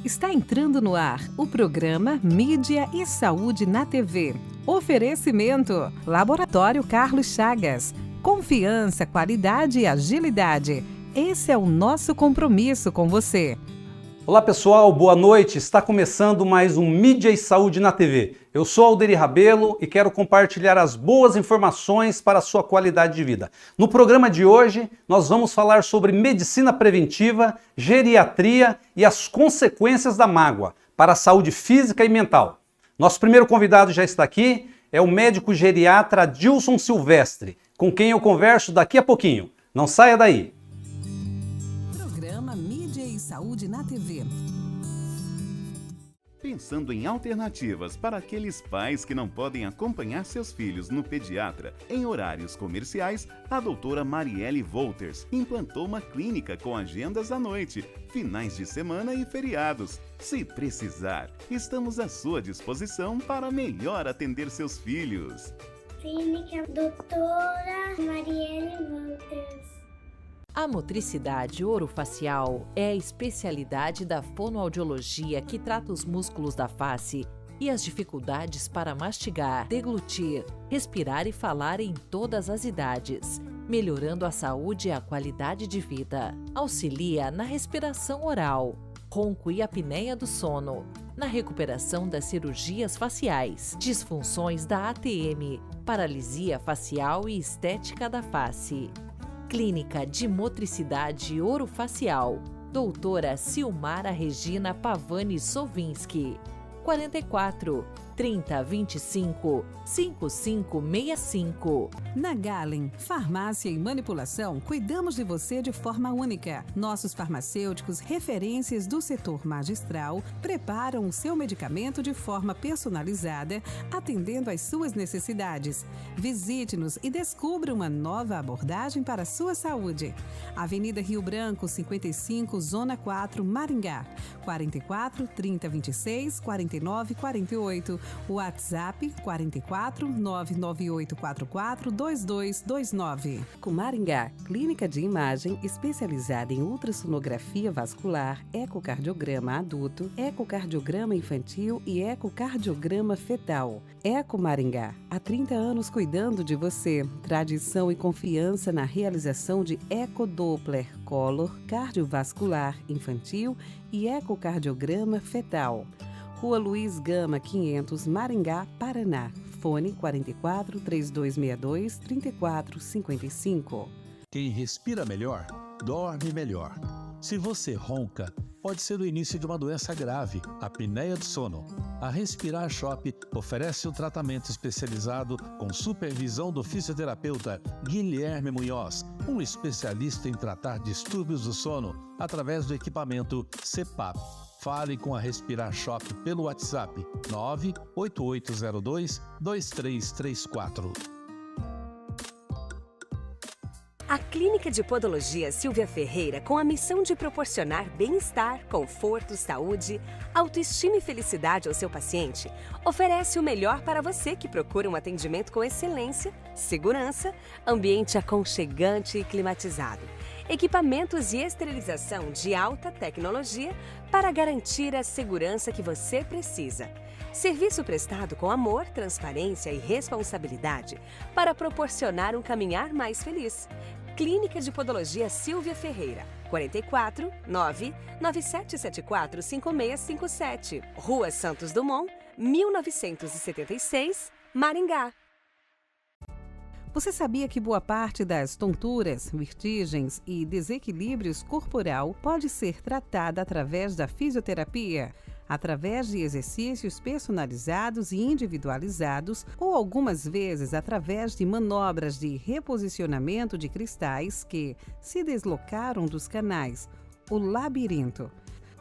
Está entrando no ar o programa Mídia e Saúde na TV. Oferecimento: Laboratório Carlos Chagas. Confiança, qualidade e agilidade. Esse é o nosso compromisso com você. Olá pessoal, boa noite. Está começando mais um Mídia e Saúde na TV. Eu sou Alderi Rabelo e quero compartilhar as boas informações para a sua qualidade de vida. No programa de hoje, nós vamos falar sobre medicina preventiva, geriatria e as consequências da mágoa para a saúde física e mental. Nosso primeiro convidado já está aqui, é o médico geriatra Adilson Silvestre, com quem eu converso daqui a pouquinho. Não saia daí! Programa Mídia e Saúde na TV. Pensando em alternativas para aqueles pais que não podem acompanhar seus filhos no pediatra em horários comerciais, a doutora Marielle Wolters implantou uma clínica com agendas à noite, finais de semana e feriados. Se precisar, estamos à sua disposição para melhor atender seus filhos. Clínica Doutora Marielle Wolters. A motricidade orofacial é a especialidade da fonoaudiologia que trata os músculos da face e as dificuldades para mastigar, deglutir, respirar e falar em todas as idades, melhorando a saúde e a qualidade de vida. Auxilia na respiração oral, ronco e apneia do sono, na recuperação das cirurgias faciais, disfunções da ATM, paralisia facial e estética da face. Clínica de Motricidade Orofacial, doutora Silmara Regina Pavani Sovinski, 44 30 25 5565. Na Galen, farmácia e manipulação, cuidamos de você de forma única. Nossos farmacêuticos, referências do setor magistral, preparam o seu medicamento de forma personalizada, atendendo às suas necessidades. Visite-nos e descubra uma nova abordagem para a sua saúde. Avenida Rio Branco, 55, Zona 4, Maringá. 44 30 26 49 48. WhatsApp 44 99844 2229. Com Maringá, clínica de imagem especializada em ultrassonografia vascular, ecocardiograma adulto, ecocardiograma infantil e ecocardiograma fetal. Eco Maringá, há 30 anos cuidando de você. Tradição e confiança na realização de ecodoppler color cardiovascular infantil e ecocardiograma fetal. Rua Luiz Gama, 500, Maringá, Paraná. Fone 44 3262 3455. Quem respira melhor, dorme melhor. Se você ronca, pode ser o início de uma doença grave, a apneia do sono. A Respirar Shop oferece um tratamento especializado com supervisão do fisioterapeuta Guilherme Munhoz, um especialista em tratar distúrbios do sono através do equipamento CPAP. Fale com a Respirar Shop pelo WhatsApp 98802-2334. A Clínica de Podologia Silvia Ferreira, com a missão de proporcionar bem-estar, conforto, saúde, autoestima e felicidade ao seu paciente, oferece o melhor para você que procura um atendimento com excelência, segurança, ambiente aconchegante e climatizado. Equipamentos e esterilização de alta tecnologia para garantir a segurança que você precisa. Serviço prestado com amor, transparência e responsabilidade para proporcionar um caminhar mais feliz. Clínica de Podologia Silvia Ferreira, 44 99774 5657. Rua Santos Dumont, 1976, Maringá. Você sabia que boa parte das tonturas, vertigens e desequilíbrios corporal pode ser tratada através da fisioterapia? Através de exercícios personalizados e individualizados ou algumas vezes através de manobras de reposicionamento de cristais que se deslocaram dos canais, o labirinto.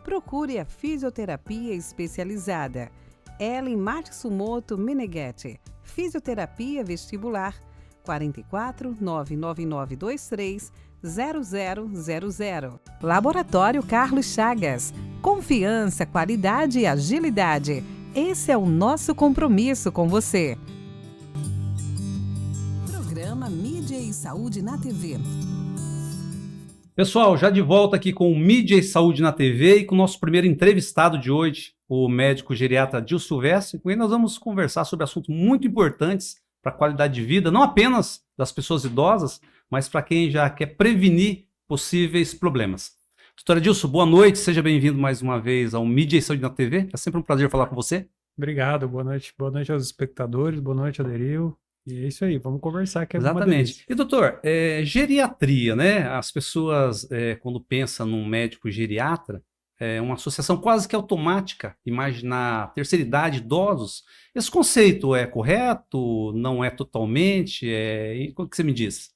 Procure a fisioterapia especializada. Ellen Matsumoto Meneghetti, Fisioterapia Vestibular, 44 99923 0000. Laboratório Carlos Chagas. Confiança, qualidade e agilidade. Esse é o nosso compromisso com você. Programa Mídia e Saúde na TV. Pessoal, já de volta aqui com o Mídia e Saúde na TV e com o nosso primeiro entrevistado de hoje, o médico geriatra Dil Silvestre. Com ele nós vamos conversar sobre assuntos muito importantes para a qualidade de vida, não apenas das pessoas idosas, mas para quem já quer prevenir possíveis problemas. Doutora Dilson, boa noite, seja bem-vindo mais uma vez ao Mídia e Saúde na TV. É sempre um prazer falar com você. Obrigado, boa noite aos espectadores, boa noite, Aderil. E é isso aí, vamos conversar que é uma Exatamente. delícia. E doutor, geriatria, né? As pessoas, quando pensam num médico geriatra, é uma associação quase que automática, imaginar terceira idade, idosos. Esse conceito é correto? Não é totalmente? O que você me diz?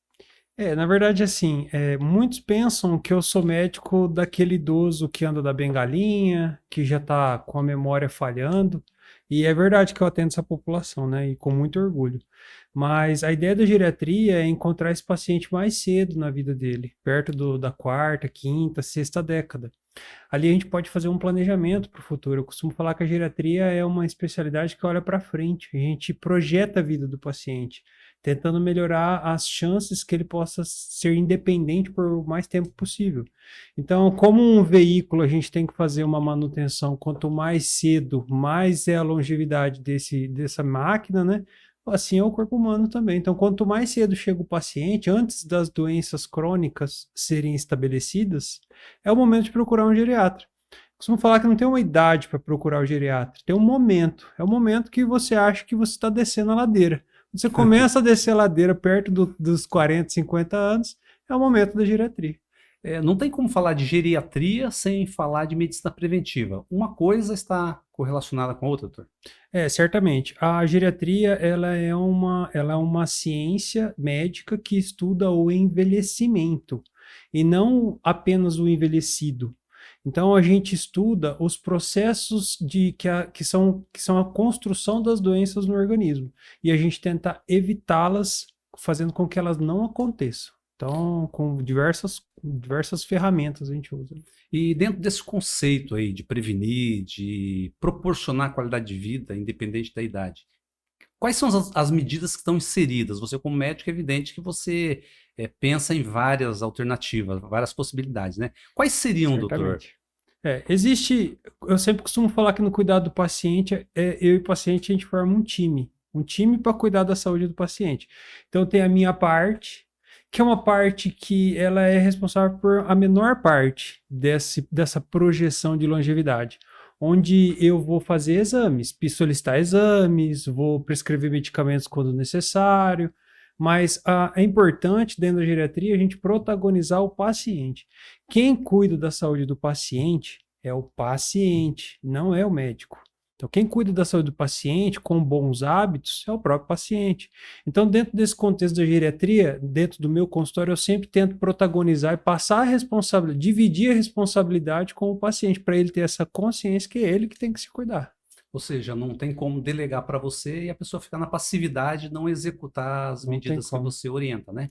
Na verdade, assim, muitos pensam que eu sou médico daquele idoso que anda da bengalinha, que já está com a memória falhando, e é verdade que eu atendo essa população, né, e com muito orgulho. Mas a ideia da geriatria é encontrar esse paciente mais cedo na vida dele, perto da quarta, quinta, sexta década. Ali a gente pode fazer um planejamento para o futuro. Eu costumo falar que a geriatria é uma especialidade que olha para frente, a gente projeta a vida do paciente, tentando melhorar as chances que ele possa ser independente por o mais tempo possível. Então, como um veículo, a gente tem que fazer uma manutenção, quanto mais cedo, mais é a longevidade dessa máquina, né? Assim é o corpo humano também. Então, quanto mais cedo chega o paciente, antes das doenças crônicas serem estabelecidas, é o momento de procurar um geriatra. Costumo falar que não tem uma idade para procurar o geriatra, tem um momento. É o momento que você acha que você está descendo a ladeira. Você começa a descer a ladeira perto dos 40, 50 anos, é o momento da geriatria. Não tem como falar de geriatria sem falar de medicina preventiva. Uma coisa está correlacionada com a outra, doutor? Certamente. A geriatria ela é uma ciência médica que estuda o envelhecimento e não apenas o envelhecido. Então, a gente estuda os processos que são a construção das doenças no organismo. E a gente tenta evitá-las, fazendo com que elas não aconteçam. Então, com diversas ferramentas a gente usa. E dentro desse conceito aí de prevenir, de proporcionar qualidade de vida, independente da idade, quais são as medidas que estão inseridas? Você, como médico, é evidente que você pensa em várias alternativas, várias possibilidades, né? Quais seriam, Certamente. doutor? Eu sempre costumo falar que no cuidado do paciente, eu e o paciente, a gente forma um time para cuidar da saúde do paciente. Então, tem a minha parte, que é uma parte que ela é responsável por a menor parte dessa projeção de longevidade, onde eu vou fazer exames, solicitar exames, vou prescrever medicamentos quando necessário, mas é importante, dentro da geriatria, a gente protagonizar o paciente. Quem cuida da saúde do paciente é o paciente, não é o médico. Então, quem cuida da saúde do paciente com bons hábitos é o próprio paciente. Então, dentro desse contexto da geriatria, dentro do meu consultório, eu sempre tento protagonizar e passar a responsabilidade, dividir a responsabilidade com o paciente, para ele ter essa consciência que é ele que tem que se cuidar. Ou seja, não tem como delegar para você e a pessoa ficar na passividade, não executar as medidas que você orienta, né?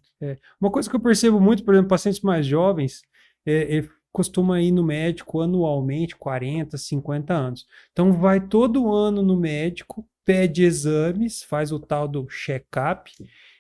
Uma coisa que eu percebo muito, por exemplo, pacientes mais jovens, costuma ir no médico anualmente, 40, 50 anos. Então vai todo ano no médico, pede exames, faz o tal do check-up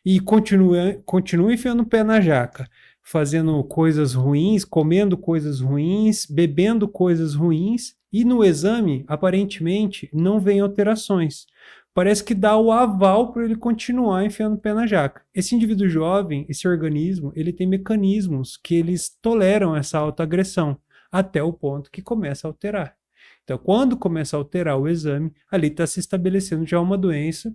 e continua enfiando o pé na jaca, fazendo coisas ruins, comendo coisas ruins, bebendo coisas ruins, e no exame, aparentemente, não vem alterações. Parece que dá o aval para ele continuar enfiando o pé na jaca. Esse indivíduo jovem, esse organismo, ele tem mecanismos que eles toleram essa autoagressão, até o ponto que começa a alterar. Então, quando começa a alterar o exame, ali está se estabelecendo já uma doença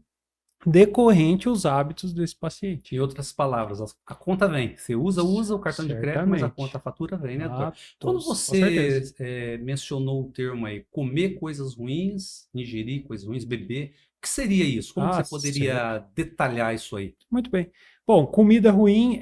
decorrente aos hábitos desse paciente. Em outras palavras, a conta vem. Você usa o cartão de crédito, mas a conta, a fatura vem, né, doutor? Quando você mencionou o termo aí, comer coisas ruins, ingerir coisas ruins, beber, o que seria isso? Como você poderia detalhar isso aí? Muito bem. Bom, comida ruim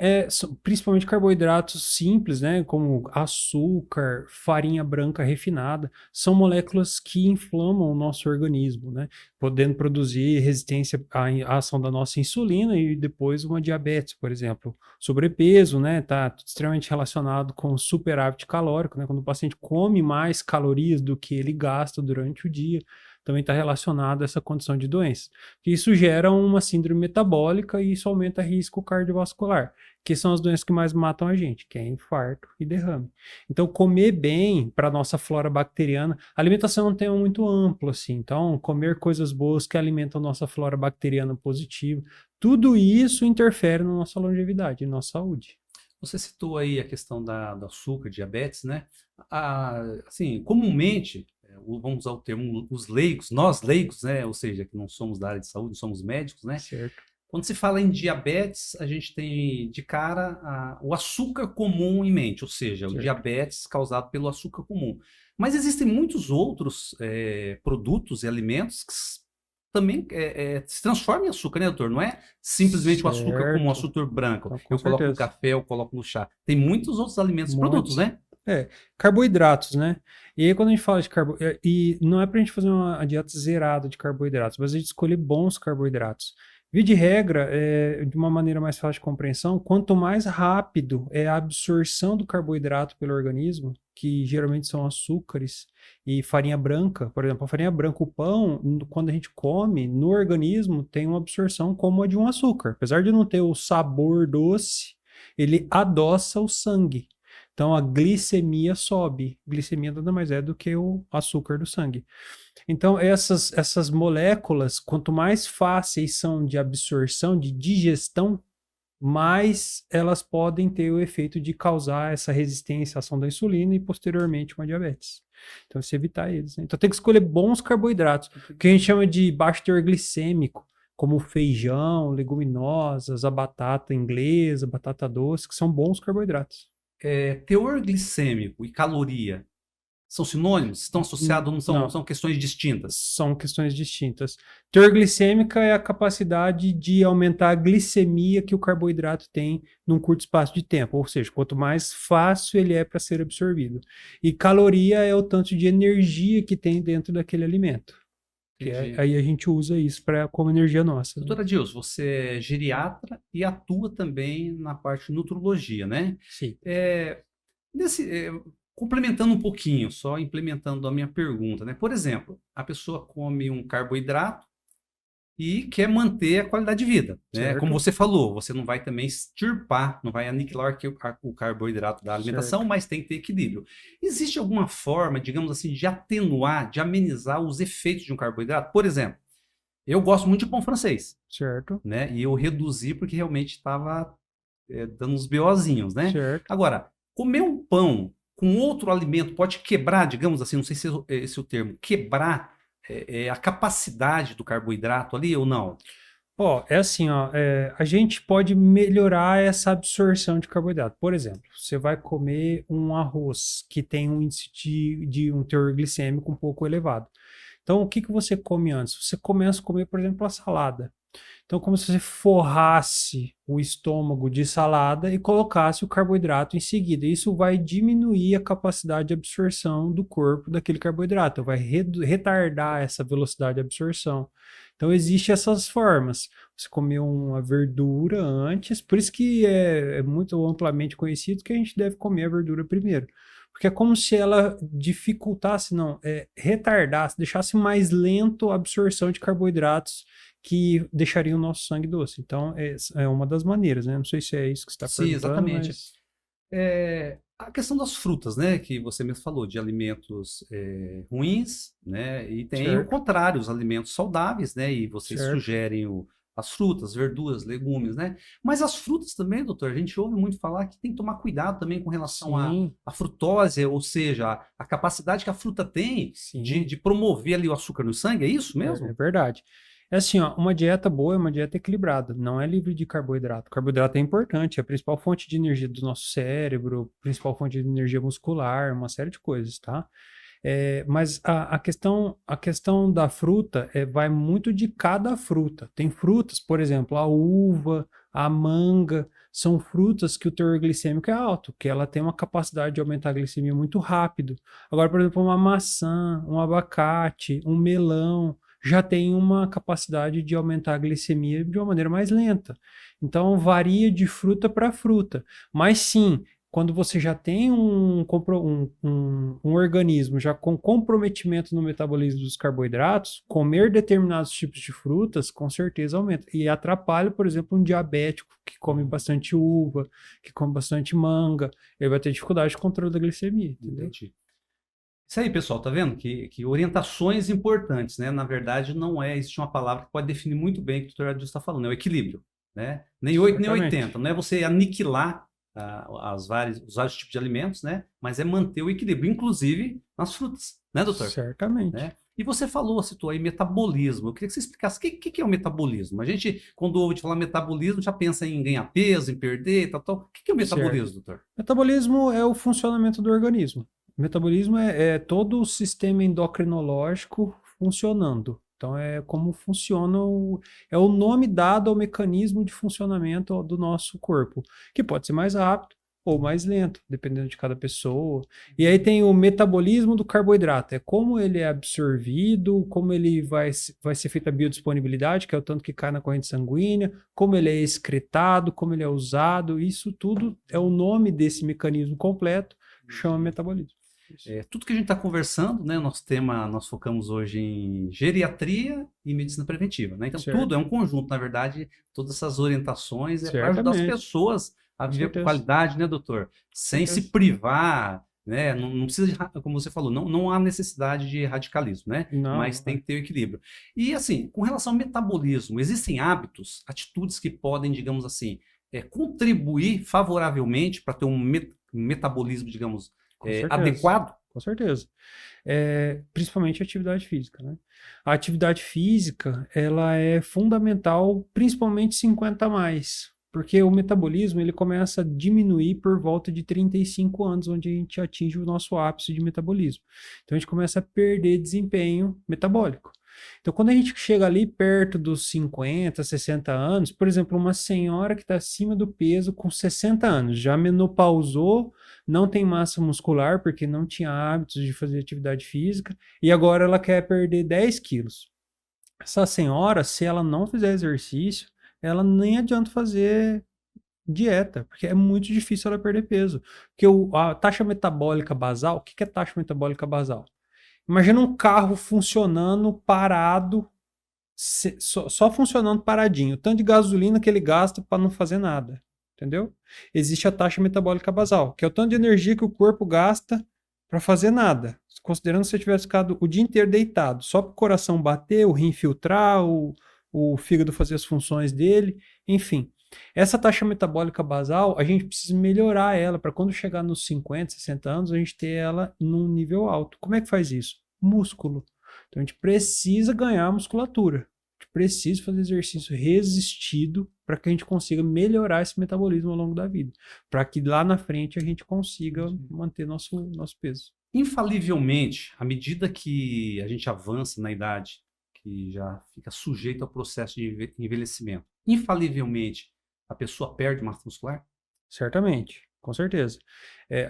principalmente carboidratos simples, né, como açúcar, farinha branca refinada, são moléculas que inflamam o nosso organismo, né, podendo produzir resistência à ação da nossa insulina e depois uma diabetes, por exemplo. Sobrepeso, né, tá extremamente relacionado com o superávit calórico, né, quando o paciente come mais calorias do que ele gasta durante o dia. também está relacionado a essa condição de doença. Isso gera uma síndrome metabólica e isso aumenta risco cardiovascular, que são as doenças que mais matam a gente, que é infarto e derrame. Então, comer bem para a nossa flora bacteriana, a alimentação é um tema muito amplo, assim, então comer coisas boas que alimentam a nossa flora bacteriana positiva, tudo isso interfere na nossa longevidade, na nossa saúde. Você citou aí a questão do açúcar, diabetes, né? Assim, comumente, vamos usar o termo os leigos, nós leigos, né? Ou seja, que não somos da área de saúde, não somos médicos, né? Certo. Quando se fala em diabetes, a gente tem de cara o açúcar comum em mente, ou seja, o diabetes causado pelo açúcar comum. Mas existem muitos outros produtos e alimentos que também se transformam em açúcar, né, doutor? Não é simplesmente o açúcar comum, o açúcar branco. Então, Eu coloco no café, eu coloco no chá. Tem muitos outros alimentos e produtos, né? Carboidratos, né? E aí quando a gente fala de carboidratos, e não é pra gente fazer uma dieta zerada de carboidratos, mas a gente escolher bons carboidratos. Via de regra, de uma maneira mais fácil de compreensão, quanto mais rápido é a absorção do carboidrato pelo organismo, que geralmente são açúcares e farinha branca, por exemplo, a farinha branca, o pão, quando a gente come, no organismo tem uma absorção como a de um açúcar. Apesar de não ter o sabor doce, ele adoça o sangue. Então a glicemia sobe. Glicemia nada mais é do que o açúcar do sangue. Então essas moléculas, quanto mais fáceis são de absorção, de digestão, mais elas podem ter o efeito de causar essa resistência à ação da insulina e posteriormente uma diabetes. Então se evitar eles, né? Então tem que escolher bons carboidratos, que a gente chama de baixo teor glicêmico, como o feijão, leguminosas, a batata inglesa, batata doce, que são bons carboidratos. Teor glicêmico e caloria são sinônimos? Estão associados ou não? São questões distintas? São questões distintas. Teor glicêmica é a capacidade de aumentar a glicemia que o carboidrato tem num curto espaço de tempo, ou seja, quanto mais fácil ele é para ser absorvido. E caloria é o tanto de energia que tem dentro daquele alimento. Aí a gente usa isso como energia nossa. Doutora Dilson, você é geriatra e atua também na parte de nutrologia, né? Sim. Complementando um pouquinho, só implementando a minha pergunta, né? Por exemplo, a pessoa come um carboidrato e quer manter a qualidade de vida, né? Como você falou, você não vai também extirpar, não vai aniquilar o carboidrato da alimentação, mas tem que ter equilíbrio. Existe alguma forma, digamos assim, de atenuar, de amenizar os efeitos de um carboidrato? Por exemplo, eu gosto muito de pão francês, né? E eu reduzi porque realmente estava dando uns BOzinhos, né? Agora, comer um pão com outro alimento pode quebrar, digamos assim, não sei se esse é o termo, quebrar a capacidade do carboidrato ali ou não? A gente pode melhorar essa absorção de carboidrato. Por exemplo, você vai comer um arroz que tem um índice de um teor glicêmico um pouco elevado. Então, o que você come antes? Você começa a comer, por exemplo, a salada. Então, como se você forrasse o estômago de salada e colocasse o carboidrato em seguida. Isso vai diminuir a capacidade de absorção do corpo daquele carboidrato, vai retardar essa velocidade de absorção. Então, existem essas formas. Você comer uma verdura antes, por isso que é muito amplamente conhecido que a gente deve comer a verdura primeiro. Porque é como se ela dificultasse, retardasse, deixasse mais lento a absorção de carboidratos que deixaria o nosso sangue doce. Então, é uma das maneiras, né? Não sei se é isso que você está perguntando. Sim, exatamente. Mas... a questão das frutas, né? Que você mesmo falou, de alimentos ruins, né? E tem o contrário, os alimentos saudáveis, né? E vocês sugerem as frutas, verduras, legumes, né? Mas as frutas também, doutor, a gente ouve muito falar que tem que tomar cuidado também com relação à frutose, ou seja, a capacidade que a fruta tem de promover ali o açúcar no sangue, é isso mesmo? É verdade. É assim, uma dieta boa é uma dieta equilibrada, não é livre de carboidrato. Carboidrato é importante, é a principal fonte de energia do nosso cérebro, principal fonte de energia muscular, uma série de coisas, tá? Mas a questão da fruta vai muito de cada fruta. Tem frutas, por exemplo, a uva, a manga, são frutas que o teor glicêmico é alto, que ela tem uma capacidade de aumentar a glicemia muito rápido. Agora, por exemplo, uma maçã, um abacate, um melão, já tem uma capacidade de aumentar a glicemia de uma maneira mais lenta. Então, varia de fruta para fruta. Mas sim, quando você já tem um organismo já com comprometimento no metabolismo dos carboidratos, comer determinados tipos de frutas com certeza aumenta. E atrapalha, por exemplo, um diabético que come bastante uva, que come bastante manga, ele vai ter dificuldade de controle da glicemia, entendeu? Entendi. Isso aí, pessoal, tá vendo? Que orientações importantes, né? Na verdade, não existe uma palavra que pode definir muito bem o que o doutor Adilson está falando, é o equilíbrio, né? Nem 8 nem Certamente. 80, não é você aniquilar os vários tipos de alimentos, né? Mas é manter o equilíbrio, inclusive nas frutas, né, doutor? Certamente. Né? E você citou aí metabolismo. Eu queria que você explicasse o que é o metabolismo. A gente, quando ouve falar metabolismo, já pensa em ganhar peso, em perder, tal. O que é o metabolismo, doutor? Metabolismo é o funcionamento do organismo. O metabolismo é todo o sistema endocrinológico funcionando. Então, é como funciona, é o nome dado ao mecanismo de funcionamento do nosso corpo, que pode ser mais rápido ou mais lento, dependendo de cada pessoa. E aí tem o metabolismo do carboidrato, é como ele é absorvido, como ele vai ser feita a biodisponibilidade, que é o tanto que cai na corrente sanguínea, como ele é excretado, como ele é usado, isso tudo é o nome desse mecanismo completo, chama metabolismo. Tudo que a gente está conversando, né? Nós focamos hoje em geriatria e medicina preventiva, né? Então, Certo. tudo é um conjunto, na verdade, todas essas orientações é para ajudar as Certamente. pessoas a viver com certeza. qualidade, né, doutor? Sem se privar, né? Não precisa, como você falou, não há necessidade de radicalismo, né? Não, Mas tem que ter o equilíbrio. E, assim, com relação ao metabolismo, existem hábitos, atitudes que podem, digamos assim, contribuir favoravelmente para ter um metabolismo, digamos, Com certeza. adequado? Com certeza. Principalmente a atividade física, né? A atividade física, ela é fundamental, principalmente 50 a mais, porque o metabolismo ele começa a diminuir por volta de 35 anos, onde a gente atinge o nosso ápice de metabolismo. Então a gente começa a perder desempenho metabólico. Então, quando a gente chega ali perto dos 50, 60 anos, por exemplo, uma senhora que está acima do peso com 60 anos, já menopausou, não tem massa muscular porque não tinha hábitos de fazer atividade física e agora ela quer perder 10 quilos. Essa senhora, se ela não fizer exercício, ela nem adianta fazer dieta, porque é muito difícil ela perder peso. Porque a taxa metabólica basal, o que é taxa metabólica basal? Imagina um carro funcionando parado, só funcionando paradinho. O tanto de gasolina que ele gasta para não fazer nada. Entendeu? Existe a taxa metabólica basal, que é o tanto de energia que o corpo gasta para fazer nada. Considerando se você tivesse ficado o dia inteiro deitado, só para o coração bater, o rim filtrar, o fígado fazer as funções dele, enfim. Essa taxa metabólica basal, a gente precisa melhorar ela para quando chegar nos 50, 60 anos, a gente ter ela num nível alto. Como é que faz isso? Músculo. Então a gente precisa ganhar musculatura. A gente precisa fazer exercício resistido para que a gente consiga melhorar esse metabolismo ao longo da vida. Para que lá na frente a gente consiga manter nosso peso. Infalivelmente, à medida que a gente avança na idade, que já fica sujeito ao processo de envelhecimento, infalivelmente, a pessoa perde massa muscular? Certamente, com certeza.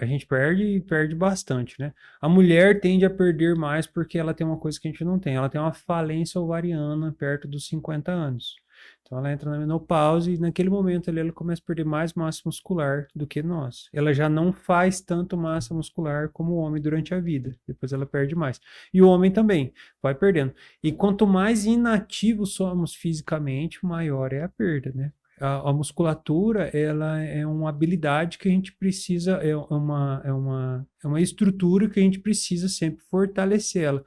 A gente perde bastante, né? A mulher tende a perder mais porque ela tem uma coisa que a gente não tem. Ela tem uma falência ovariana perto dos 50 anos. Então ela entra na menopausa e naquele momento ali ela começa a perder mais massa muscular do que nós. Ela já não faz tanto massa muscular como o homem durante a vida. Depois ela perde mais. E o homem também vai perdendo. E quanto mais inativos somos fisicamente, maior é a perda, né? A musculatura, ela é uma habilidade que a gente precisa, é uma estrutura que a gente precisa sempre fortalecer ela.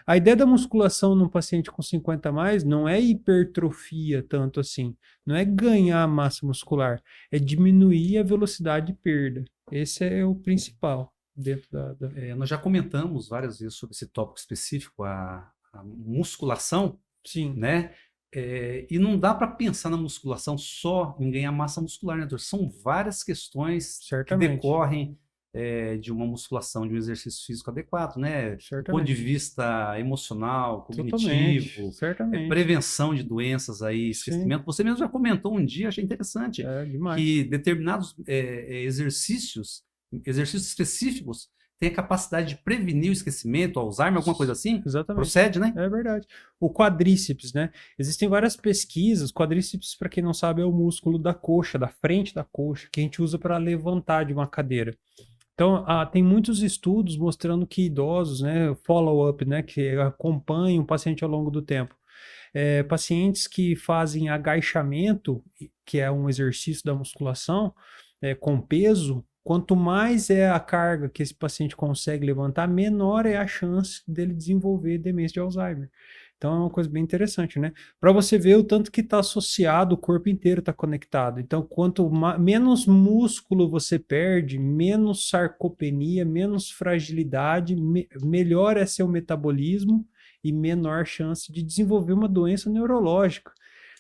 A ideia da musculação num paciente com 50 a mais não é hipertrofia tanto assim, não é ganhar massa muscular, é diminuir a velocidade de perda. Esse é o principal dentro nós já comentamos várias vezes sobre esse tópico específico, a musculação, Sim. né? E não dá para pensar na musculação só em ganhar massa muscular, né, doutor? São várias questões Certamente. que decorrem de uma musculação, de um exercício físico adequado, né? Do Certamente. ponto de vista emocional, cognitivo, Totalmente. Certamente. prevenção de doenças aí, esquecimento. Você mesmo já comentou um dia, achei interessante, Demais. que determinados exercícios específicos tem a capacidade de prevenir o esquecimento, Alzheimer, alguma coisa assim? Exatamente. Procede, né? É verdade. O quadríceps, né? Existem várias pesquisas. Quadríceps, para quem não sabe, é o músculo da coxa, da frente da coxa, que a gente usa para levantar de uma cadeira. Então, tem muitos estudos mostrando que idosos, né, follow-up, né, que acompanham o paciente ao longo do tempo, pacientes que fazem agachamento, que é um exercício da musculação, com peso, quanto mais é a carga que esse paciente consegue levantar, menor é a chance dele desenvolver demência de Alzheimer. Então é uma coisa bem interessante, né? Para você ver o tanto que está associado, o corpo inteiro está conectado. Então, quanto menos músculo você perde, menos sarcopenia, menos fragilidade, melhor é seu metabolismo e menor chance de desenvolver uma doença neurológica.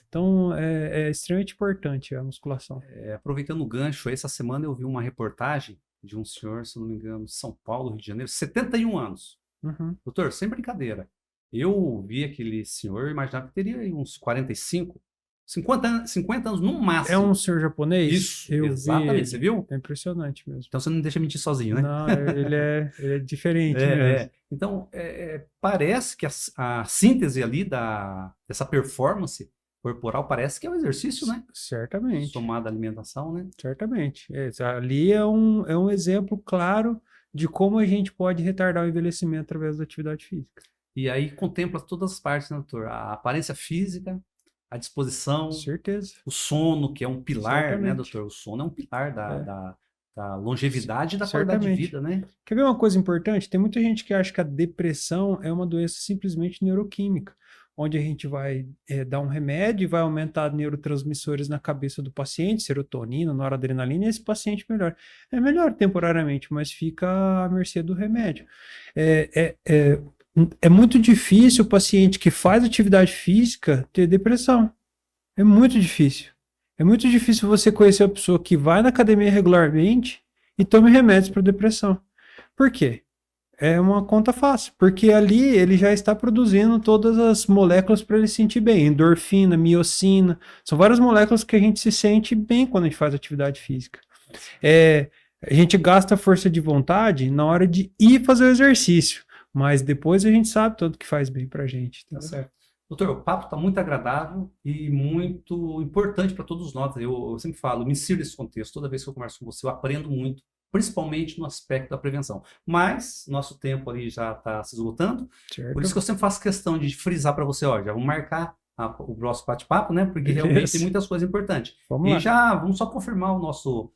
Então, é extremamente importante a musculação. Aproveitando o gancho, essa semana eu vi uma reportagem de um senhor, se não me engano, de São Paulo, Rio de Janeiro, 71 anos. Uhum. Doutor, sem brincadeira. Eu vi aquele senhor, imaginava que teria aí uns 45, 50 anos no máximo. É um senhor japonês? Isso, exatamente. Você viu? É impressionante mesmo. Então você não deixa mentir sozinho, né? Não, ele é diferente mesmo. Então, parece que a síntese ali dessa performance corporal parece que é um exercício, né? Certamente. Somado à alimentação, né? Certamente. Ali é um exemplo claro de como a gente pode retardar o envelhecimento através da atividade física. E aí contempla todas as partes, né, doutor? A aparência física, a disposição, certeza. O sono, que é um pilar, Certamente. né, doutor? O sono é um pilar da longevidade e da qualidade de vida, né? Quer ver uma coisa importante? Tem muita gente que acha que a depressão é uma doença simplesmente neuroquímica, onde a gente vai dar um remédio e vai aumentar neurotransmissores na cabeça do paciente, serotonina, noradrenalina, e esse paciente melhora. É melhor temporariamente, mas fica à mercê do remédio. É muito difícil o paciente que faz atividade física ter depressão. É muito difícil. É muito difícil você conhecer uma pessoa que vai na academia regularmente e tome remédios para depressão. Por quê? É uma conta fácil, porque ali ele já está produzindo todas as moléculas para ele se sentir bem. Endorfina, miocina, são várias moléculas que a gente se sente bem quando a gente faz atividade física. A gente gasta força de vontade na hora de ir fazer o exercício, mas depois a gente sabe tudo que faz bem pra gente. Tá certo. Doutor, o papo está muito agradável e muito importante para todos nós. Eu sempre falo, me insiro nesse contexto. Toda vez que eu converso com você, eu aprendo muito, principalmente no aspecto da prevenção. Mas nosso tempo ali já está se esgotando. Certo. Por isso que eu sempre faço questão de frisar para você, já vamos marcar o nosso bate-papo, né? Porque realmente tem muitas coisas importantes. Vamos só confirmar o nosso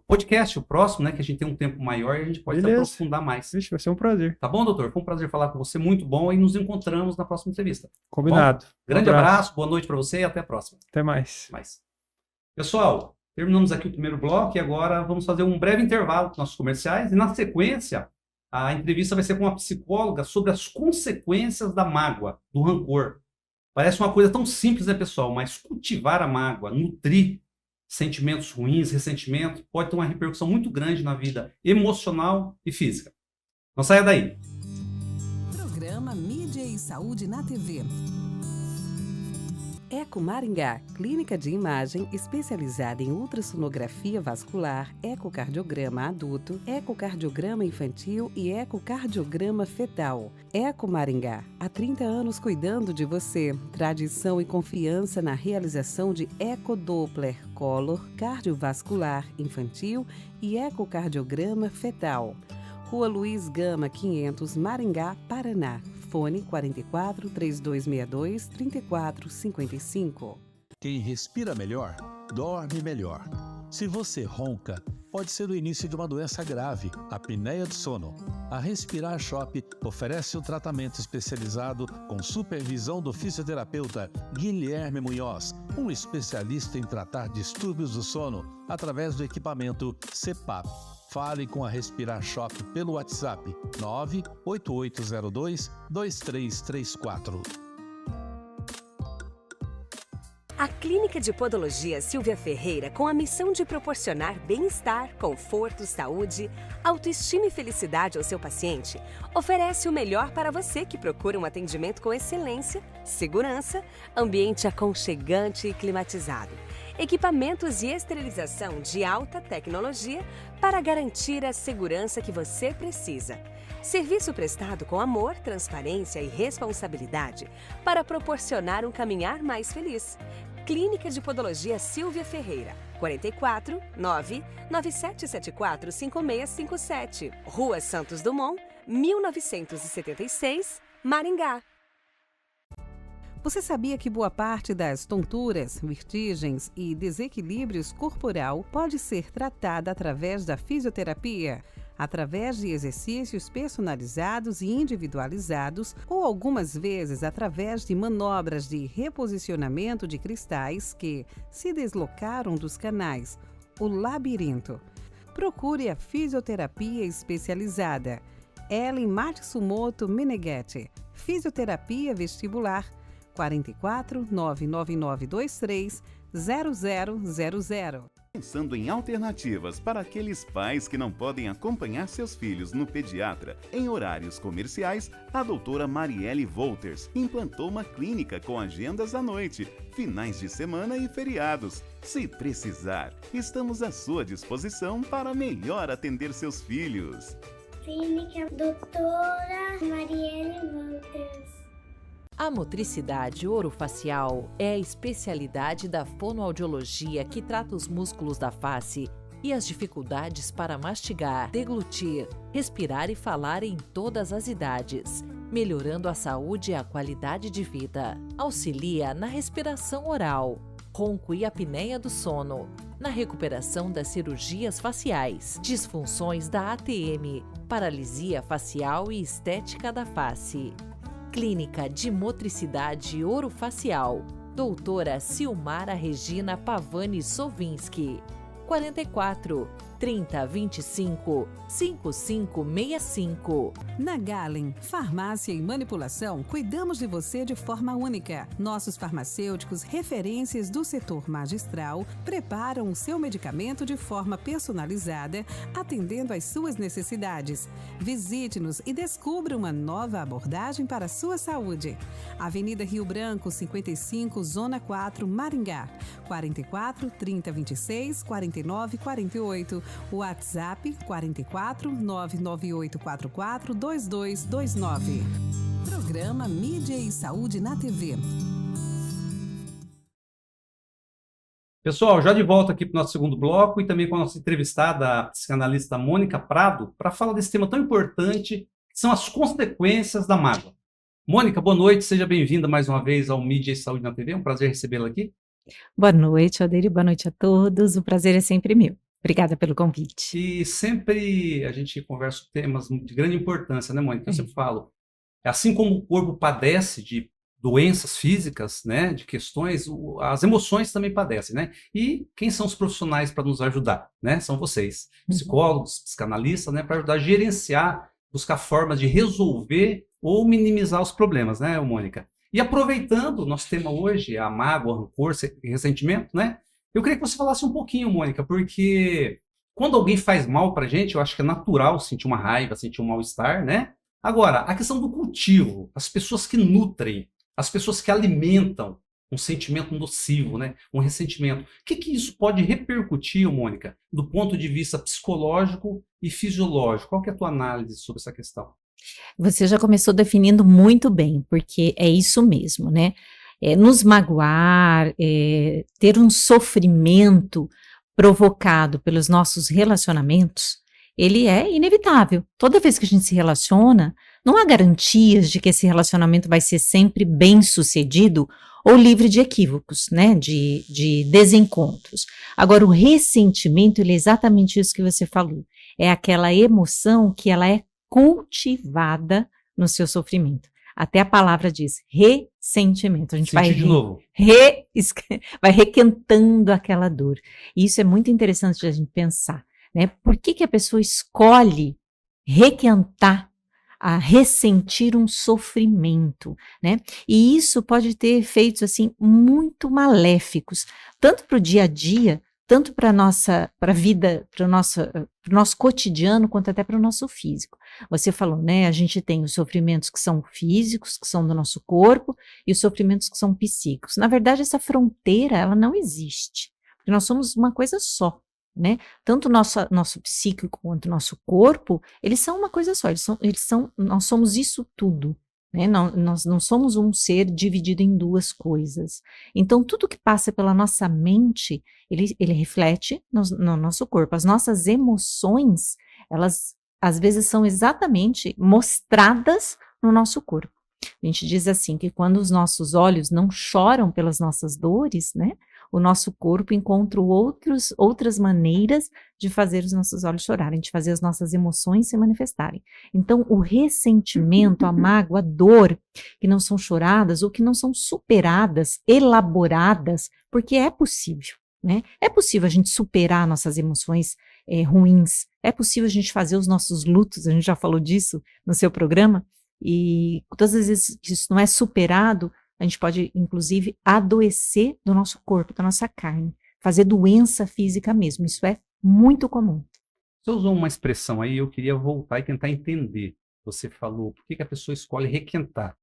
podcast, o próximo, né? Que a gente tem um tempo maior e a gente pode se aprofundar mais. Vixe, vai ser um prazer. Tá bom, doutor? Foi um prazer falar com você, muito bom, e nos encontramos na próxima entrevista. Combinado. Bom, grande abraço, boa noite para você e até a próxima. Até mais. Pessoal, terminamos aqui o primeiro bloco e agora vamos fazer um breve intervalo com nossos comerciais e na sequência a entrevista vai ser com uma psicóloga sobre as consequências da mágoa, do rancor. Parece uma coisa tão simples, né, pessoal? Mas cultivar a mágoa, nutrir sentimentos ruins, ressentimento, pode ter uma repercussão muito grande na vida emocional e física. Não saia daí. Programa Mídia e Saúde na TV. Eco Maringá, clínica de imagem especializada em ultrassonografia vascular, ecocardiograma adulto, ecocardiograma infantil e ecocardiograma fetal. Eco Maringá, há 30 anos cuidando de você. Tradição e confiança na realização de ecodoppler color, cardiovascular infantil e ecocardiograma fetal. Rua Luiz Gama, 500, Maringá, Paraná. Fone 44 3262 3455. Quem respira melhor, dorme melhor. Se você ronca, pode ser o início de uma doença grave, a apneia do sono. A Respirar Shop oferece um tratamento especializado com supervisão do fisioterapeuta Guilherme Munhoz, um especialista em tratar distúrbios do sono através do equipamento CPAP. Fale com a Respirar Shop pelo WhatsApp 98802-2334. A Clínica de Podologia Silvia Ferreira, com a missão de proporcionar bem-estar, conforto, saúde, autoestima e felicidade ao seu paciente, oferece o melhor para você que procura um atendimento com excelência, segurança, ambiente aconchegante e climatizado. equipamentos e esterilização de alta tecnologia para garantir a segurança que você precisa. Serviço prestado com amor, transparência e responsabilidade para proporcionar um caminhar mais feliz. Clínica de Podologia Silvia Ferreira, 44 99774 5657, Rua Santos Dumont, 1976, Maringá. Você sabia que boa parte das tonturas, vertigens e desequilíbrios corporal pode ser tratada através da fisioterapia? Através de exercícios personalizados e individualizados ou algumas vezes através de manobras de reposicionamento de cristais que se deslocaram dos canais, o labirinto. Procure a fisioterapia especializada. Ellen Matsumoto Meneghetti, Fisioterapia Vestibular, 44 99923 0000. Pensando em alternativas para aqueles pais que não podem acompanhar seus filhos no pediatra em horários comerciais, a doutora Marielle Wolters implantou uma clínica com agendas à noite, finais de semana e feriados. Se precisar, estamos à sua disposição para melhor atender seus filhos. Clínica Doutora Marielle Wolters. A motricidade orofacial é a especialidade da fonoaudiologia que trata os músculos da face e as dificuldades para mastigar, deglutir, respirar e falar em todas as idades, melhorando a saúde e a qualidade de vida. Auxilia na respiração oral, ronco e apneia do sono, na recuperação das cirurgias faciais, disfunções da ATM, paralisia facial e estética da face. Clínica de Motricidade Orofacial, doutora Silmara Regina Pavani Sovinski, 44 3025 5565. Na Galen, Farmácia e Manipulação, cuidamos de você de forma única. Nossos farmacêuticos, referências do setor magistral, preparam o seu medicamento de forma personalizada, atendendo às suas necessidades. Visite-nos e descubra uma nova abordagem para a sua saúde. Avenida Rio Branco, 55, Zona 4, Maringá. 44 3026 4948. WhatsApp 44 99844 2229. Programa Mídia e Saúde na TV. Pessoal, já de volta aqui para o nosso segundo bloco e também com a nossa entrevistada, a psicanalista Mônica Prado, para falar desse tema tão importante, que são as consequências da mágoa. Mônica, boa noite, seja bem-vinda mais uma vez ao Mídia e Saúde na TV, é um prazer recebê-la aqui. Boa noite, Aldeir, boa noite a todos, o prazer é sempre meu. Obrigada pelo convite. E sempre a gente conversa temas de grande importância, né, Mônica? Eu sempre falo, assim como o corpo padece de doenças físicas, né, de questões, as emoções também padecem, né? E quem são os profissionais para nos ajudar, né? São vocês, psicólogos, psicanalistas, né, para ajudar a gerenciar, buscar formas de resolver ou minimizar os problemas, né, Mônica? E aproveitando o nosso tema hoje, a mágoa, rancor, ressentimento, né? Eu queria que você falasse um pouquinho, Mônica, porque quando alguém faz mal pra gente, eu acho que é natural sentir uma raiva, sentir um mal-estar, né? Agora, a questão do cultivo, as pessoas que nutrem, as pessoas que alimentam um sentimento nocivo, né? Um ressentimento. O que isso pode repercutir, Mônica, do ponto de vista psicológico e fisiológico? Qual que é a tua análise sobre essa questão? Você já começou definindo muito bem, porque é isso mesmo, né? Nos magoar, ter um sofrimento provocado pelos nossos relacionamentos, ele é inevitável. Toda vez que a gente se relaciona, não há garantias de que esse relacionamento vai ser sempre bem sucedido ou livre de equívocos, né, de desencontros. Agora, o ressentimento, ele é exatamente isso que você falou. É aquela emoção que ela é cultivada no seu sofrimento. Até a palavra diz ressentimento. A gente vai de novo. Vai requentando aquela dor. E isso é muito interessante de a gente pensar, né? Por que a pessoa escolhe requentar, a ressentir um sofrimento, né? E isso pode ter efeitos assim muito maléficos, tanto para o dia a dia, tanto para a vida, para o nosso cotidiano, quanto até para o nosso físico. Você falou, né? A gente tem os sofrimentos que são físicos, que são do nosso corpo, e os sofrimentos que são psíquicos. Na verdade, essa fronteira, ela não existe, porque nós somos uma coisa só, né? Tanto nosso psíquico quanto nosso corpo, eles são uma coisa só, nós somos isso tudo, né? Nós não somos um ser dividido em duas coisas. Então, tudo que passa pela nossa mente, ele reflete no nosso corpo. As nossas emoções, elas às vezes são exatamente mostradas no nosso corpo. A gente diz assim, que quando os nossos olhos não choram pelas nossas dores, né, o nosso corpo encontra outras maneiras de fazer os nossos olhos chorarem, de fazer as nossas emoções se manifestarem. Então, o ressentimento, a mágoa, a dor, que não são choradas ou que não são superadas, elaboradas, porque é possível, né? É possível a gente superar nossas emoções ruins, é possível a gente fazer os nossos lutos, a gente já falou disso no seu programa, e todas as vezes que isso não é superado, a gente pode, inclusive, adoecer do nosso corpo, da nossa carne, fazer doença física mesmo. Isso é muito comum. Você usou uma expressão aí, eu queria voltar e tentar entender. Você falou, por que a pessoa escolhe requentar?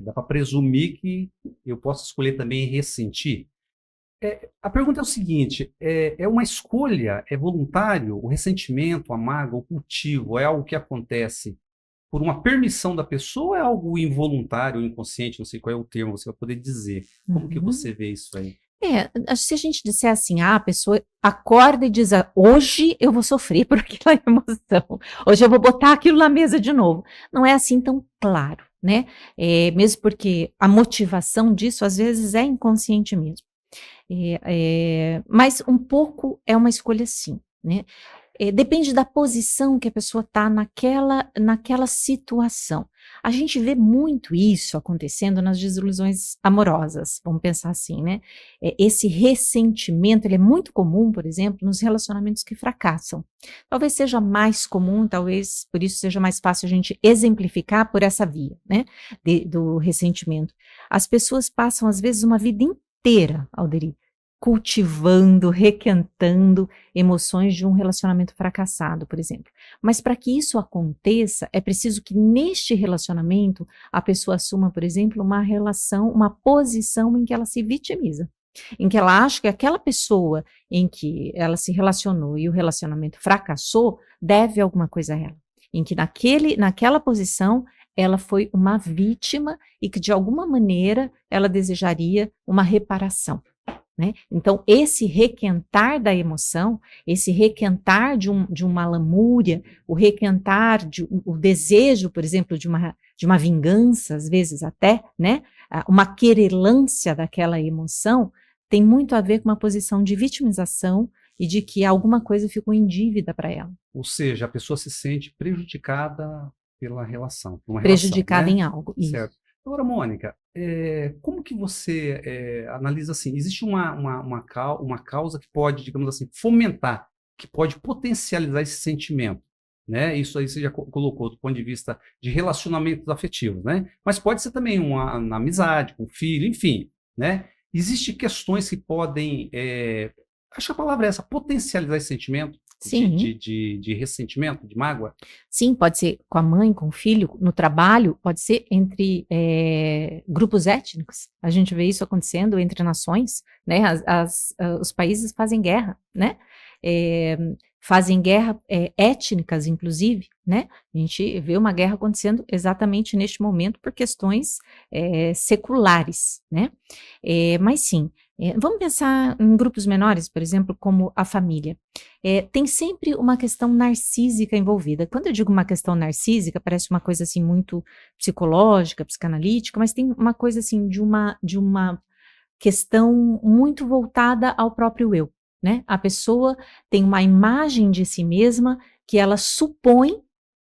Dá para presumir que eu posso escolher também ressentir? A pergunta é o seguinte, é uma escolha, é voluntário? O ressentimento, a mágoa, o cultivo, é algo que acontece por uma permissão da pessoa ou é algo involuntário, inconsciente, não sei qual é o termo, você vai poder dizer. Como que você vê isso aí? Se a gente disser assim, a pessoa acorda e diz, hoje eu vou sofrer por aquela emoção, hoje eu vou botar aquilo na mesa de novo. Não é assim tão claro, né? Mesmo porque a motivação disso, às vezes, é inconsciente mesmo. Mas um pouco é uma escolha sim, né? Depende da posição que a pessoa está naquela situação. A gente vê muito isso acontecendo nas desilusões amorosas, vamos pensar assim, né? Esse ressentimento, ele é muito comum, por exemplo, nos relacionamentos que fracassam. Talvez seja mais comum, talvez por isso seja mais fácil a gente exemplificar por essa via, né? Do ressentimento. As pessoas passam, às vezes, uma vida inteira, Alderi, cultivando, requentando emoções de um relacionamento fracassado, por exemplo. Mas para que isso aconteça, é preciso que neste relacionamento a pessoa assuma, por exemplo, uma posição em que ela se vitimiza, em que ela acha que aquela pessoa em que ela se relacionou e o relacionamento fracassou deve alguma coisa a ela, em que naquela posição ela foi uma vítima e que de alguma maneira ela desejaria uma reparação. Né? Então, esse requentar da emoção, esse requentar de uma lamúria, o requentar, o desejo, por exemplo, de uma vingança, às vezes até, né? Uma querelância daquela emoção, tem muito a ver com uma posição de vitimização e de que alguma coisa ficou em dívida para ela. Ou seja, a pessoa se sente prejudicada pela relação. Prejudicada, né? Em algo. Certo. Isso. Agora, Mônica, como que você analisa assim? Existe uma causa que pode, digamos assim, fomentar, que pode potencializar esse sentimento, né? Isso aí você já colocou do ponto de vista de relacionamentos afetivos, né? Mas pode ser também na amizade, com o filho, enfim, né? Existem questões que podem, acho que a palavra é essa, potencializar esse sentimento. Sim. De ressentimento, de mágoa? Sim, pode ser com a mãe, com o filho, no trabalho, pode ser entre grupos étnicos. A gente vê isso acontecendo entre nações, né? Os países fazem guerra, né? Fazem guerra étnicas, inclusive, né? A gente vê uma guerra acontecendo exatamente neste momento por questões seculares, né? Mas sim, vamos pensar em grupos menores, por exemplo, como a família. Tem sempre uma questão narcísica envolvida. Quando eu digo uma questão narcísica, parece uma coisa assim muito psicológica, psicanalítica, mas tem uma coisa assim de uma questão muito voltada ao próprio eu, né? A pessoa tem uma imagem de si mesma que ela supõe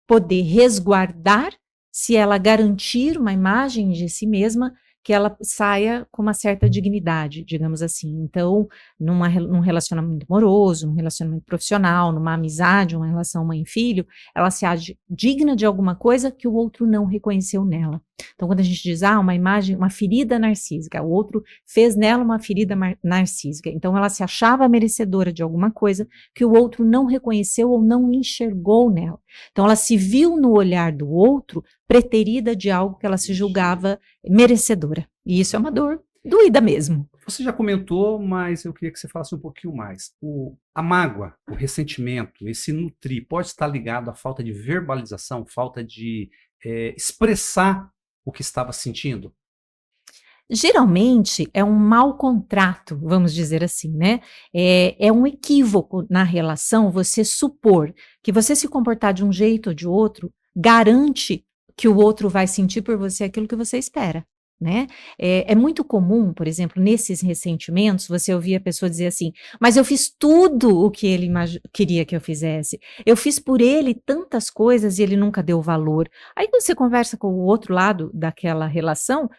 poder resguardar se ela garantir uma imagem de si mesma que ela saia com uma certa dignidade, digamos assim. Então, num relacionamento amoroso, num relacionamento profissional, numa amizade, uma relação mãe e filho, ela se acha digna de alguma coisa que o outro não reconheceu nela. Então, quando a gente diz, uma imagem, uma ferida narcísica, o outro fez nela uma ferida narcísica, então ela se achava merecedora de alguma coisa que o outro não reconheceu ou não enxergou nela. Então, ela se viu no olhar do outro preterida de algo que ela se julgava merecedora. E isso é uma dor doída mesmo. Você já comentou, mas eu queria que você falasse um pouquinho mais. A mágoa, o ressentimento, esse nutrir, pode estar ligado à falta de verbalização, falta de expressar o que estava sentindo? Geralmente é um mau contrato, vamos dizer assim, né? É um equívoco na relação você supor que você se comportar de um jeito ou de outro garante que o outro vai sentir por você aquilo que você espera, né? É muito comum, por exemplo, nesses ressentimentos, você ouvir a pessoa dizer assim, mas eu fiz tudo o que ele queria que eu fizesse. Eu fiz por ele tantas coisas e ele nunca deu valor. Aí quando você conversa com o outro lado daquela relação,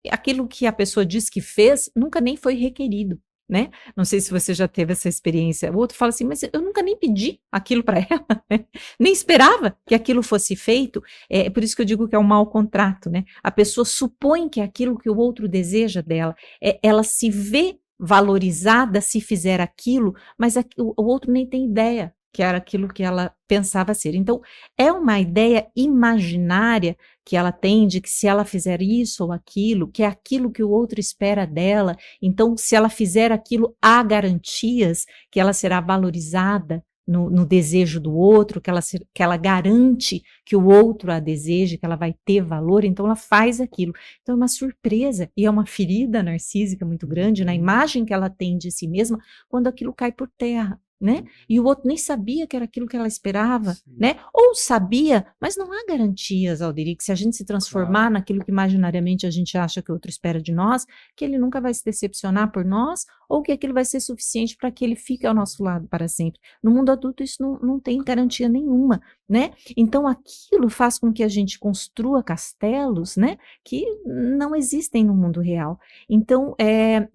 aquilo que a pessoa diz que fez nunca nem foi requerido, né? Não sei se você já teve essa experiência. O outro fala assim, mas eu nunca nem pedi aquilo para ela, né? Nem esperava que aquilo fosse feito. É por isso que eu digo que é um mau contrato, né? A pessoa supõe que aquilo que o outro deseja dela, ela se vê valorizada se fizer aquilo, mas o outro nem tem ideia que era aquilo que ela pensava ser. Então, é uma ideia imaginária que ela tem de que se ela fizer isso ou aquilo, que é aquilo que o outro espera dela, então se ela fizer aquilo, há garantias que ela será valorizada no desejo do outro, que ela garante que o outro a deseje, que ela vai ter valor, então ela faz aquilo. Então é uma surpresa e é uma ferida narcísica muito grande na imagem que ela tem de si mesma quando aquilo cai por terra, né? E o outro nem sabia que era aquilo que ela esperava, né? Ou sabia, mas não há garantias, Alderi, que se a gente se transformar naquilo que imaginariamente a gente acha que o outro espera de nós, que ele nunca vai se decepcionar por nós, ou que aquilo vai ser suficiente para que ele fique ao nosso lado para sempre. No mundo adulto isso não tem garantia nenhuma, né? Então aquilo faz com que a gente construa castelos, né? Que não existem no mundo real. Então,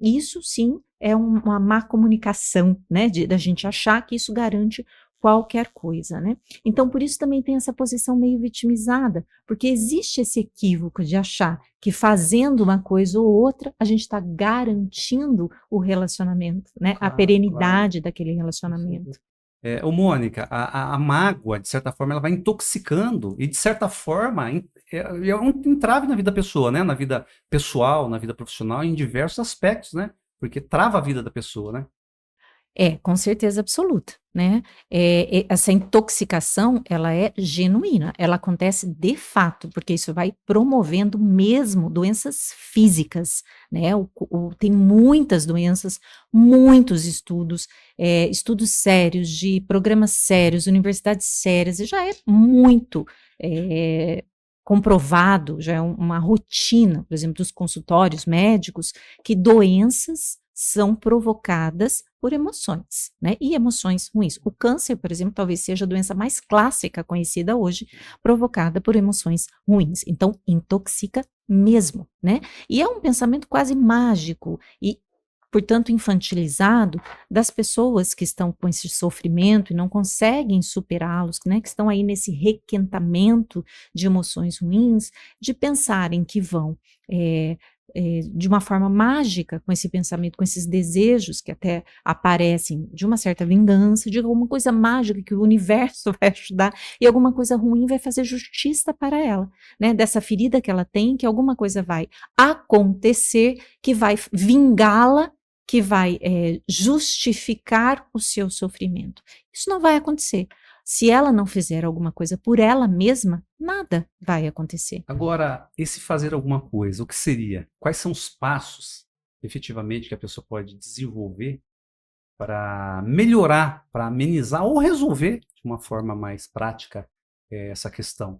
isso sim é uma má comunicação, né, da gente achar que isso garante qualquer coisa, né? Então, por isso também tem essa posição meio vitimizada, porque existe esse equívoco de achar que fazendo uma coisa ou outra, a gente está garantindo o relacionamento, né? A perenidade daquele relacionamento. Mônica, a mágoa, de certa forma, ela vai intoxicando e, de certa forma, é um entrave na vida da pessoa, né? Na vida pessoal, na vida profissional, em diversos aspectos, né? Porque trava a vida da pessoa, né? Com certeza absoluta, né? Essa intoxicação, ela é genuína, ela acontece de fato, porque isso vai promovendo mesmo doenças físicas, né? Tem muitas doenças, muitos estudos, estudos sérios, de programas sérios, universidades sérias, e já é muito comprovado, já é uma rotina, por exemplo, dos consultórios médicos, que doenças são provocadas por emoções, né? E emoções ruins. O câncer, por exemplo, talvez seja a doença mais clássica conhecida hoje, provocada por emoções ruins. Então, intoxica mesmo, né? E é um pensamento quase mágico e, portanto, infantilizado das pessoas que estão com esse sofrimento e não conseguem superá-los, né, que estão aí nesse requentamento de emoções ruins, de pensarem que vão de uma forma mágica com esse pensamento, com esses desejos que até aparecem de uma certa vingança, de alguma coisa mágica que o universo vai ajudar e alguma coisa ruim vai fazer justiça para ela, né, dessa ferida que ela tem, que alguma coisa vai acontecer que vai vingá-la, que vai justificar o seu sofrimento. Isso não vai acontecer. Se ela não fizer alguma coisa por ela mesma, nada vai acontecer. Agora, esse fazer alguma coisa, o que seria? Quais são os passos, efetivamente, que a pessoa pode desenvolver para melhorar, para amenizar ou resolver de uma forma mais prática essa questão?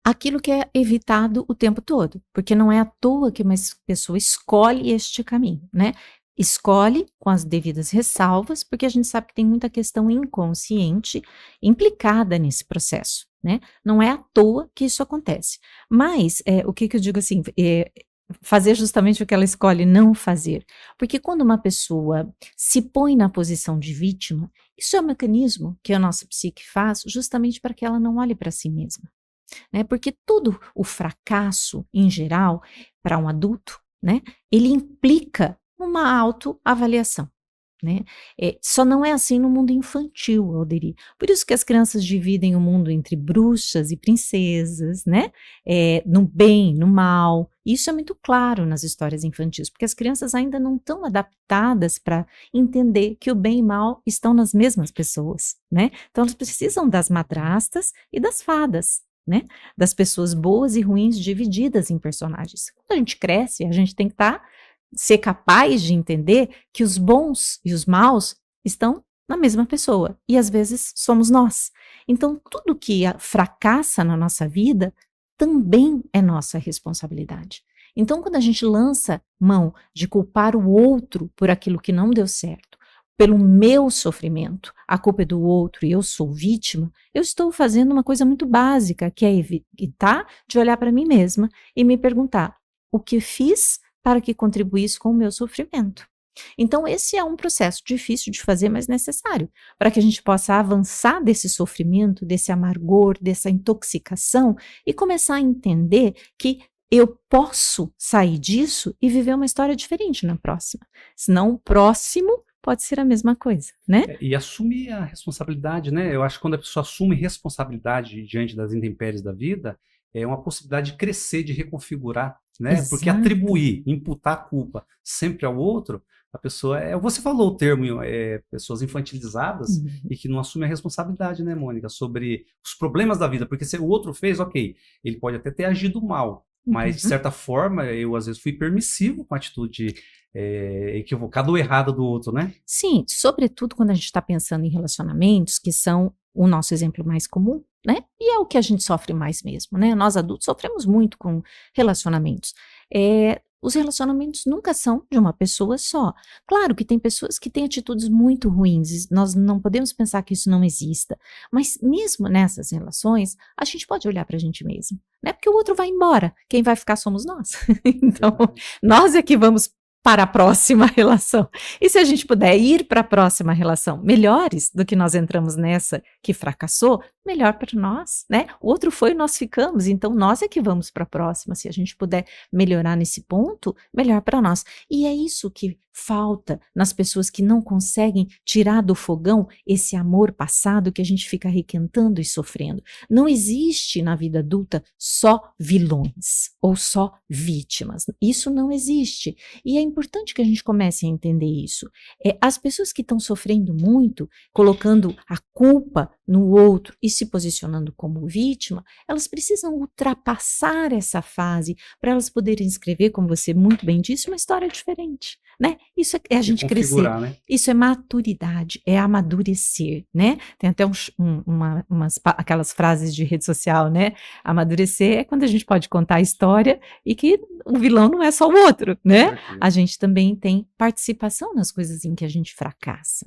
Aquilo que é evitado o tempo todo, porque não é à toa que uma pessoa escolhe este caminho, né? Escolhe com as devidas ressalvas, porque a gente sabe que tem muita questão inconsciente implicada nesse processo, né? Não é à toa que isso acontece. Mas, o que eu digo assim, fazer justamente o que ela escolhe não fazer. Porque quando uma pessoa se põe na posição de vítima, isso é um mecanismo que a nossa psique faz justamente para que ela não olhe para si mesma, né? Porque todo o fracasso, em geral, para um adulto, né, ele implica uma autoavaliação. né? Só não é assim no mundo infantil, Alderi. Por isso que as crianças dividem o mundo entre bruxas e princesas, né? No bem, no mal. Isso é muito claro nas histórias infantis, porque as crianças ainda não estão adaptadas para entender que o bem e o mal estão nas mesmas pessoas, né? Então elas precisam das madrastas e das fadas, né? Das pessoas boas e ruins divididas em personagens. Quando a gente cresce, a gente tem que ser capaz de entender que os bons e os maus estão na mesma pessoa, e às vezes somos nós. Então, tudo que fracassa na nossa vida também é nossa responsabilidade. Então, quando a gente lança mão de culpar o outro por aquilo que não deu certo, pelo meu sofrimento, a culpa é do outro e eu sou vítima, eu estou fazendo uma coisa muito básica, que é evitar de olhar para mim mesma e me perguntar o que fiz para que contribuísse com o meu sofrimento. Então, esse é um processo difícil de fazer, mas necessário, para que a gente possa avançar desse sofrimento, desse amargor, dessa intoxicação e começar a entender que eu posso sair disso e viver uma história diferente na próxima. Senão, o próximo pode ser a mesma coisa, né? E assumir a responsabilidade, né? Eu acho que quando a pessoa assume responsabilidade diante das intempéries da vida, é uma possibilidade de crescer, de reconfigurar, né? Exato. Porque atribuir, imputar a culpa sempre ao outro, a pessoa você falou o termo, pessoas infantilizadas e que não assumem a responsabilidade, né, Mônica, sobre os problemas da vida, porque se o outro fez, ok, ele pode até ter agido mal, mas de certa forma eu às vezes fui permissivo com a atitude equivocada ou errada do outro, né? Sim, sobretudo quando a gente está pensando em relacionamentos, que são o nosso exemplo mais comum, né? E é o que a gente sofre mais mesmo, né? Nós adultos sofremos muito com relacionamentos. Os relacionamentos nunca são de uma pessoa só. Claro que tem pessoas que têm atitudes muito ruins, nós não podemos pensar que isso não exista, mas mesmo nessas relações, a gente pode olhar para a gente mesmo, né? Porque o outro vai embora, quem vai ficar somos nós. Então, nós é que vamos para a próxima relação. E se a gente puder ir para a próxima relação melhores do que nós entramos nessa que fracassou, melhor para nós, né? O outro foi e nós ficamos, então nós é que vamos para a próxima. Se a gente puder melhorar nesse ponto, melhor para nós. E é isso que falta nas pessoas que não conseguem tirar do fogão esse amor passado que a gente fica requentando e sofrendo. Não existe na vida adulta só vilões ou só vítimas. Isso não existe. E é importante que a gente comece a entender isso. As pessoas que estão sofrendo muito, colocando a culpa no outro e se posicionando como vítima, elas precisam ultrapassar essa fase para elas poderem escrever, como você muito bem disse, uma história diferente, né? Isso é a gente crescer, né? Isso é maturidade, é amadurecer, né? Tem até aquelas frases de rede social, né? Amadurecer é quando a gente pode contar a história e que o vilão não é só o outro, né? A gente também tem participação nas coisas em que a gente fracassa.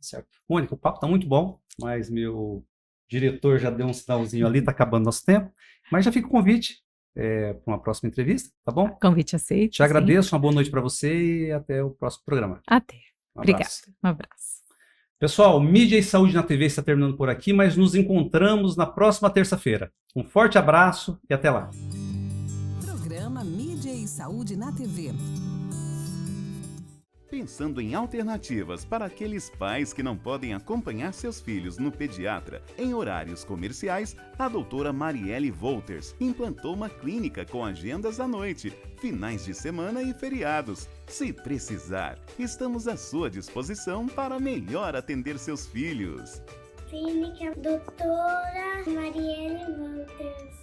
Certo. Mônica, o papo tá muito bom, mas meu diretor já deu um sinalzinho ali, tá acabando nosso tempo, mas já fica o convite para uma próxima entrevista, tá bom? Convite aceito. Te agradeço, uma boa noite para você e até o próximo programa. Até. Obrigada. Um abraço. Pessoal, Mídia e Saúde na TV está terminando por aqui, mas nos encontramos na próxima terça-feira. Um forte abraço e até lá. Programa Mídia e Saúde na TV. Pensando em alternativas para aqueles pais que não podem acompanhar seus filhos no pediatra em horários comerciais, a doutora Marielle Wolters implantou uma clínica com agendas à noite, finais de semana e feriados. Se precisar, estamos à sua disposição para melhor atender seus filhos. Clínica Doutora Marielle Wolters.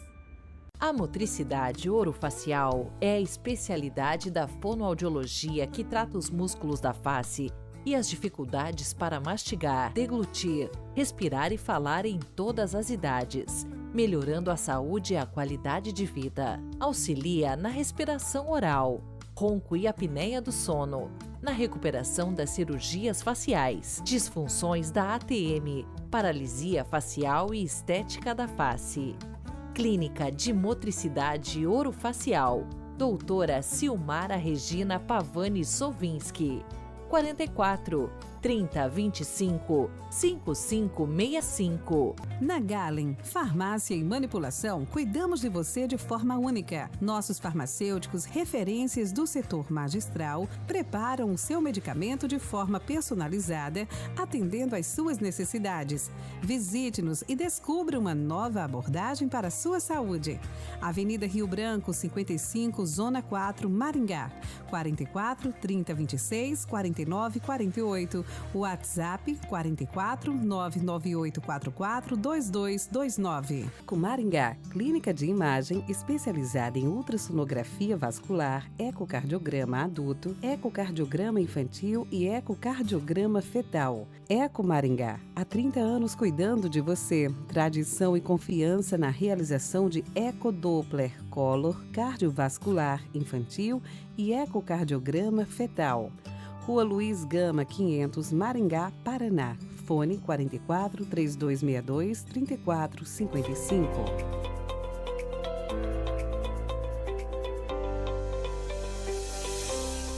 A motricidade orofacial é a especialidade da fonoaudiologia que trata os músculos da face e as dificuldades para mastigar, deglutir, respirar e falar em todas as idades, melhorando a saúde e a qualidade de vida. Auxilia na respiração oral, ronco e apneia do sono, na recuperação das cirurgias faciais, disfunções da ATM, paralisia facial e estética da face. Clínica de Motricidade Orofacial, doutora Silmara Regina Pavani Sovinski, 44 3025 5565. Na Galen, farmácia e manipulação, cuidamos de você de forma única. Nossos farmacêuticos, referências do setor magistral, preparam o seu medicamento de forma personalizada, atendendo às suas necessidades. Visite-nos e descubra uma nova abordagem para a sua saúde. Avenida Rio Branco, 55, Zona 4, Maringá. 44 3026 49 48. WhatsApp 44 99844 2229. Com Maringá, clínica de imagem especializada em ultrassonografia vascular, ecocardiograma adulto, ecocardiograma infantil e ecocardiograma fetal. Eco Maringá, há 30 anos cuidando de você. Tradição e confiança na realização de ecodoppler, color, cardiovascular infantil e ecocardiograma fetal. Rua Luiz Gama, 500, Maringá, Paraná. Fone 44 3262 3455.